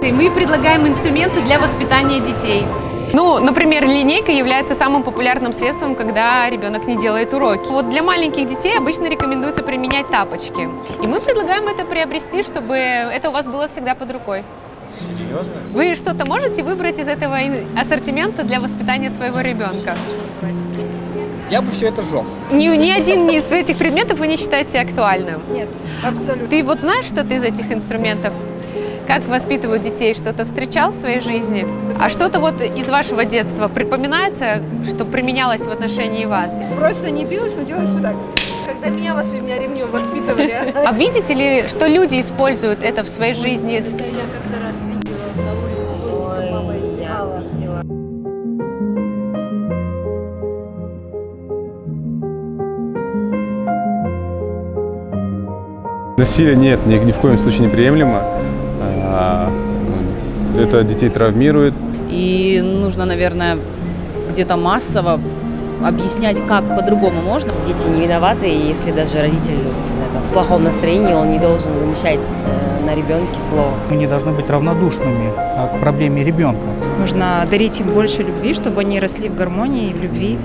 И мы предлагаем инструменты для воспитания детей. Ну, например, линейка является самым популярным средством, когда ребенок не делает уроки. Вот для маленьких детей обычно рекомендуется применять тапочки. И мы предлагаем это приобрести, чтобы это у вас было всегда под рукой. Серьезно? Вы что-то можете выбрать из этого ассортимента для воспитания своего ребенка? Я бы все это сжег. Ни один из этих предметов вы не считаете актуальным? Нет, абсолютно. Ты вот знаешь что-то из этих инструментов? Как воспитывают детей? Что-то встречал в своей жизни? А что-то вот из вашего детства припоминается, что применялось в отношении вас? Просто не билась, но делалось вот так. Когда меня ремнем воспитывали. А видите ли, что люди используют это в своей жизни? Я как-то раз видела на улице зонтиком мама искала. Насилие нет, ни в коем случае неприемлемо. Это детей травмирует. И нужно, наверное, где-то массово объяснять, как по-другому можно. Дети не виноваты, и если даже родитель в плохом настроении, он не должен вымещать на ребенке слово. Мы не должны быть равнодушными к проблеме ребенка. Нужно дарить им больше любви, чтобы они росли в гармонии и в любви.